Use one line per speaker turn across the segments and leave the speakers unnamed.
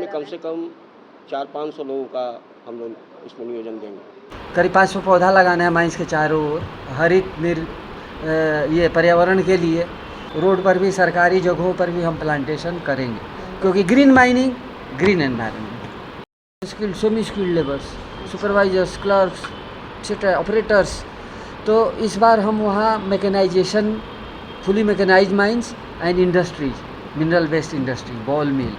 कम से कम 400-500 लोगों का हम लोग इसमें नियोजन देंगे।
करीब 500 पौधा लगाना है माइंस के चारों ओर, ये पर्यावरण के लिए। रोड पर भी, सरकारी जगहों पर भी हम प्लांटेशन करेंगे, क्योंकि green mining, green environment. Skilled, semi skilled labours, supervisors, clerks, etcetera, operators. तो इस बार हम वहाँ mechanisation, fully mechanised mines and industries, mineral based industry, ball mill,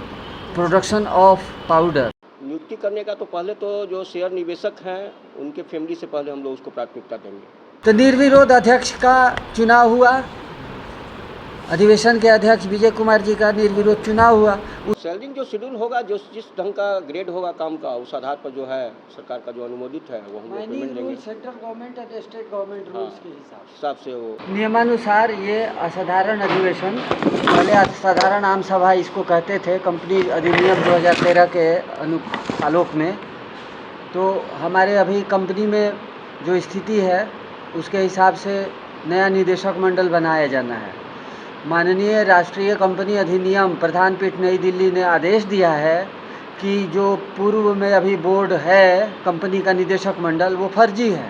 production of powder.
नियुक्ति करने का तो पहले तो जो शेयर निवेशक हैं उनके फैमिली से पहले हम लोग उसको प्राथमिकता देंगे।
तो निर्विरोध अध्यक्ष का चुनाव हुआ, अधिवेशन के अध्यक्ष विजय कुमार जी का निर्विरोध चुनाव हुआ।
सैलरी जो शेड्यूल होगा, जो जिस ढंग का ग्रेड होगा काम का, उस आधार पर जो है सरकार का जो अनुमोदित है वो हम लोग पेमेंट देंगे।
सेंट्रल गवर्नमेंट और स्टेट गवर्नमेंट रूल्स के
हिसाब से वो
नियमानुसार। ये असाधारण अधिवेशन, पहले असाधारण आम सभा इसको कहते थे, कंपनी अधिनियम 2013 के आलोक में। तो हमारे अभी कंपनी में जो स्थिति है उसके हिसाब से नया निदेशक मंडल बनाया जाना है। माननीय राष्ट्रीय कंपनी अधिनियम प्रधान पीठ नई दिल्ली ने आदेश दिया है कि जो पूर्व में अभी बोर्ड है कंपनी का निदेशक मंडल, वो फर्जी है।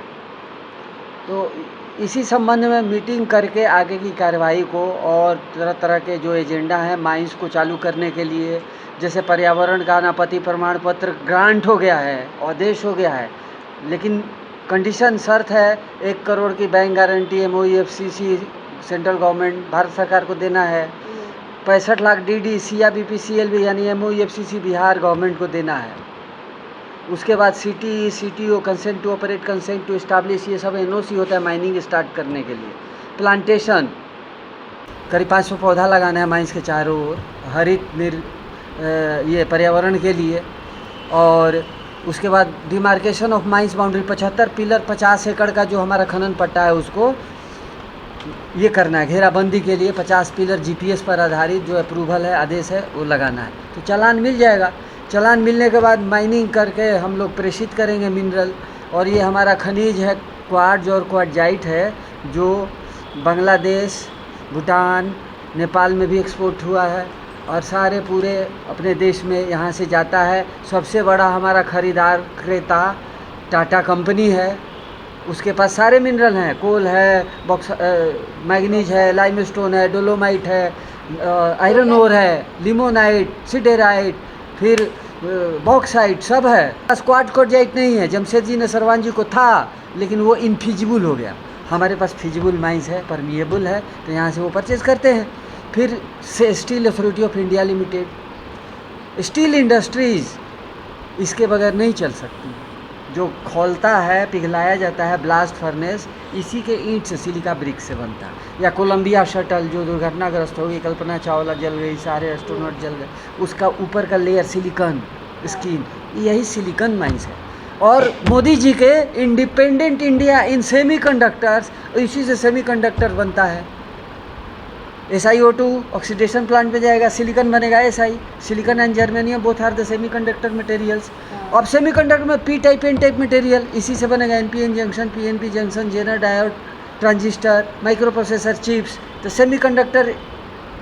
तो इसी संबंध में मीटिंग करके आगे की कार्रवाई को और तरह तरह के जो एजेंडा हैं माइंस को चालू करने के लिए, जैसे पर्यावरण का अनापत्ति प्रमाण पत्र ग्रांट हो गया है, आदेश हो गया है, लेकिन कंडीशन शर्त है 1 करोड़ की bank guarantee MOEFCC central government Bharat सरकार को देना है, 65 लाख DD CRBP CLB यानी MOEFCC बिहार गवर्नमेंट को देना है। उसके बाद CTE CTO, consent to operate, consent to establish, ये सब NOC होता है माइनिंग स्टार्ट करने के लिए। प्लांटेशन, करीब 500 पौधा लगाना है माइंस के चारों ओर, ये पर्यावरण के लिए। और उसके बाद demarcation of mines boundary, 75 pillar 50 एकड़ का जो हमारा खनन पट्टा है उसको ये करना है। घेराबंदी के लिए 50 पिलर GPS पर आधारित जो अप्रूवल है, आदेश है, वो लगाना है। तो चालान मिल जाएगा। चालान मिलने के बाद माइनिंग करके हम लोग प्रेषित करेंगे मिनरल। और ये हमारा खनिज है क्वार्ट्ज और क्वार्टजाइट है, जो बांग्लादेश, भूटान, नेपाल में भी एक्सपोर्ट हुआ है और सारे पूरे अपने देश में यहाँ से जाता है। सबसे बड़ा हमारा खरीदार क्रेता टाटा कंपनी है, उसके पास सारे मिनरल हैं, कोल है, मैग्नीज है, लाइमस्टोन है, डोलोमाइट है, आयरन ओर है, लिमोनाइट, सिडेराइट, फिर बॉक्साइट, सब है। क्वार्टजाइट नहीं है, जमशेदजी नसरवान जी को था लेकिन वो इनफिजिबल हो गया। हमारे पास फिजिबल माइंस है, परमिएबल है, तो यहाँ से वो परचेज करते हैं। फिर से steel authority of India limited, steel industries इसके बगैर नहीं चल सकती। जो खौलता है, पिघलाया जाता है, ब्लास्ट फर्नेस, इसी के ईंट से, सिलिका ब्रिक से बनता है। या कोलंबिया शटल जो दुर्घटनाग्रस्त हो गई, कल्पना चावला जल गई, सारे एस्ट्रोनॉट जल गए, उसका ऊपर का लेयर सिलिकॉन स्किन, यही सिलिकॉन माइंस है। और मोदी जी के इंडिपेंडेंट इंडिया इन सेमीकंडक्टर्स, इसी से सेमीकंडक्टर बनता है। SiO2 ऑक्सीडेशन प्लांट पे जाएगा, सिलिकॉन बनेगा SI, silicon and germanium both are the semiconductor materials. अब सेमीकंडक्टर में P type N type material, इसी से बनेगा NPN junction, PNP junction, Zener diode, transistor, microprocessor, chips. तो सेमीकंडक्टर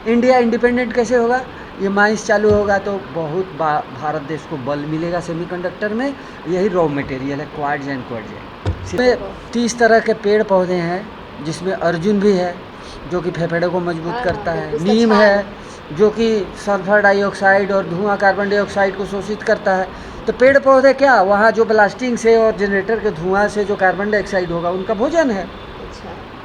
इंडिया इंडिपेंडेंट कैसे होगा? ये माइंस चालू होगा तो बहुत भारत देश को बल मिलेगा सेमीकंडक्टर में। यही रॉ मटेरियल है क्वार्ट्ज एंड क्वार्टजाइट। इसमें 30 तरह के पेड़ पौधे हैं, जिसमें अर्जुन भी है जो कि फेफड़े को मजबूत करता है, नीम है जो कि सल्फर डाइऑक्साइड और धुआं कार्बन डाइऑक्साइड को शोषित करता है। तो पेड़ पौधे क्या, वहाँ जो ब्लास्टिंग से और जनरेटर के धुआं से जो कार्बन डाइऑक्साइड होगा उनका भोजन है।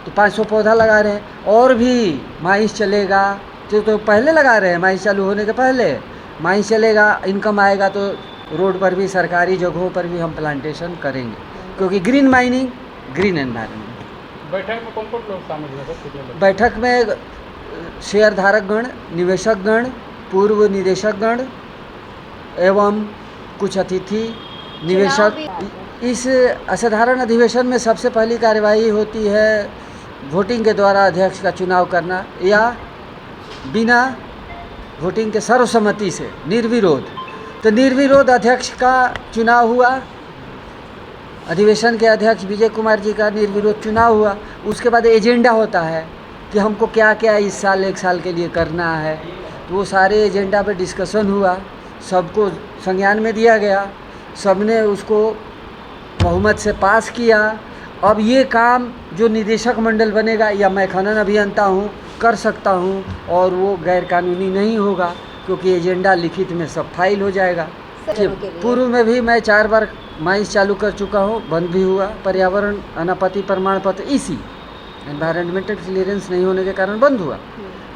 तो 500 पौधा लगा रहे हैं। और भी माइंस चलेगा, तो पहले लगा रहे हैं, माइंस चालू होने के पहले माइंस चलेगा, इनकम आएगा तो रोड पर भी, सरकारी जगहों पर भी हम प्लांटेशन करेंगे, क्योंकि ग्रीन माइनिंग, ग्रीन एनवायरनमेंट।
बैठक में कौन कौन लोग शामिल हुए?
बैठक में शेयरधारकगण, निवेशकगण, पूर्व निदेशकगण एवं कुछ अतिथि निवेशक। इस असाधारण अधिवेशन में सबसे पहली कार्यवाही होती है वोटिंग के द्वारा अध्यक्ष का चुनाव करना, या बिना वोटिंग के सर्वसम्मति से निर्विरोध। तो निर्विरोध अध्यक्ष का चुनाव हुआ, अधिवेशन के अध्यक्ष विजय कुमार जी का निर्विरोध चुनाव हुआ। उसके बाद एजेंडा होता है कि हमको क्या क्या इस साल, 1 साल के लिए करना है। तो वो सारे एजेंडा पे डिस्कशन हुआ, सबको संज्ञान में दिया गया, सबने उसको बहुमत से पास किया। अब ये काम जो निदेशक मंडल बनेगा या मैं खनन अभियंता हूँ कर सकता हूँ, और वो गैर कानूनी नहीं होगा क्योंकि एजेंडा लिखित में सब फाइल हो जाएगा। कि पूर्व में भी मैं 4 बार माइंस चालू कर चुका हूँ, बंद भी हुआ। पर्यावरण अनापत्ति प्रमाण पत्र इसी एनवायरमेंटल क्लियरेंस नहीं होने के कारण बंद हुआ,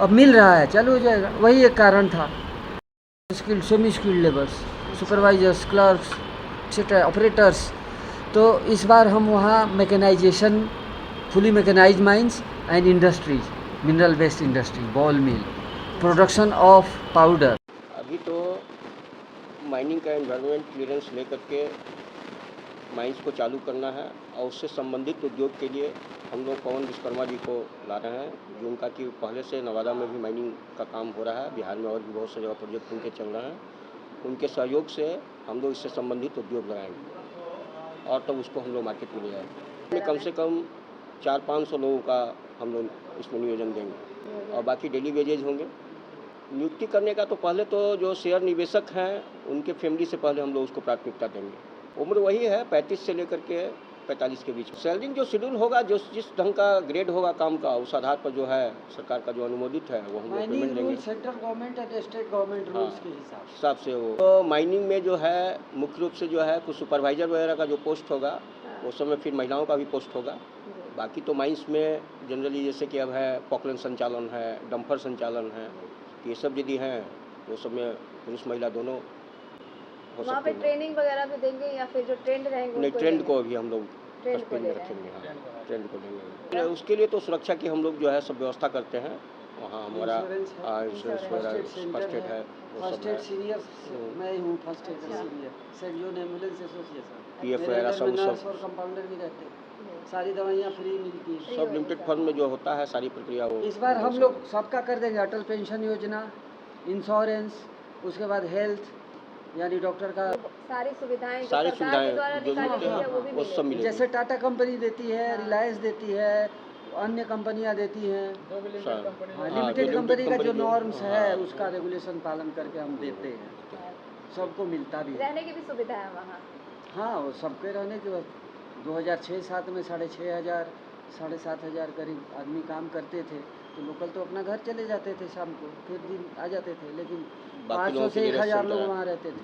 अब मिल रहा है, चालू हो जाएगा। वही एक कारण था। Skilled, semi skilled labours, supervisors, clerks, etcetera, operators. तो इस बार हम वहाँ mechanisation, fully mechanised mines and industries, mineral based industry, ball mill, production of powder.
अभी तो माइनिंग का एनवायरनमेंट क्लियरेंस लेकर के माइंस को चालू करना है, और उससे संबंधित उद्योग के लिए हम लोग पवन विश्वकर्मा जी को ला रहे हैं, जो उनका कि पहले से नवादा में भी माइनिंग का काम हो रहा है, बिहार में और भी बहुत से जगह प्रोजेक्ट उनके चल रहे हैं। उनके सहयोग से हम लोग इससे संबंधित उद्योग लगाएंगे और तब उसको हम लोग मार्केट में ले जाएंगे। कम से कम 400-500 लोगों का हम लोग इसमें नियोजन देंगे, और बाकी डेली वेजेज होंगे। नियुक्ति करने का तो पहले तो जो शेयर निवेशक हैं उनके फैमिली से पहले हम लोग उसको प्राथमिकता देंगे। उम्र वही है 35 से लेकर के 45 के बीच। सैलरी जो शेड्यूल होगा, जो जिस ढंग का ग्रेड होगा काम का, उस आधार पर जो है सरकार का जो अनुमोदित है वो हम लोग पेमेंट देंगे।
Central government and state government rules के
हिसाब से वो तो माइनिंग में जो है मुख्य रूप से जो है कुछ सुपरवाइजर वगैरह का जो पोस्ट होगा, उस समय फिर महिलाओं का भी पोस्ट होगा। बाकी तो माइंस में जनरली जैसे कि अब है पॉकलन संचालन है, डंपर संचालन है, ये सब यदि हैं वो सब में पुरुष महिला दोनों हो
वहाँ
सकते
पे
हैं।
ट्रेनिंग वगैरह भी देंगे या फिर जो ट्रेंड रहेंगे
नहीं,
उनको
ट्रेंड
देंगे?
को अभी हम लोग
ट्रेंड
फर्स्ट
को
पेज
ले
में
रहे हैं।
रखेंगे। हाँ, ट्रेंड को देंगे। उसके लिए तो सुरक्षा की हम लोग जो है सब व्यवस्था करते हैं। वहाँ हमारा इंश्योरेंस वगैरह फर्स्ट एड है, वो
फर्स्ट
सब
एड
है,
सीनियर मैं हूँ, first aid senior Saint John ambulance association.
PF वगैरह सब
नर्स और कंपाउंडर भी रहते हैं, सारी दवाइयाँ फ्री मिलती हैं।
सब लिमिटेड फंड में जो होता है सारी प्रक्रिया वो
इस बार हम लोग सबका कर देंगे, अटल पेंशन योजना, इंश्योरेंस, उसके बाद हेल्थ यानी डॉक्टर का
सारी सुविधाएं जो
सारी
सरकार के द्वारा
सुविधाएं जो
निकाली
मिलती
गई है वो भी
हैं वो सब
मिलेगी।
मिलेगी।
जैसे टाटा कंपनी देती है,
हाँ।
रिलायंस देती है, अन्य कंपनियां देती हैं।
जो भी लिमिटेड कंपनी
हाँ,
हाँ,
लिमिटेड
जो
कंपनी का जो
कंपनी
नॉर्म्स है
हाँ,
उसका रेगुलेशन पालन करके हम देते हैं, सबको मिलता भी है।
रहने की भी सुविधा है वहाँ।
हाँ, वो सबके रहने के बाद 2006-07 में 6,500 7,500 करीब आदमी काम करते थे, तो लोकल तो अपना घर चले जाते थे शाम को, फिर दिन आ जाते थे, लेकिन
बाकी
500
लोगों के
से
लिए
1,000
रेस्ट
लोग
होता है।
वहाँ रहते थे।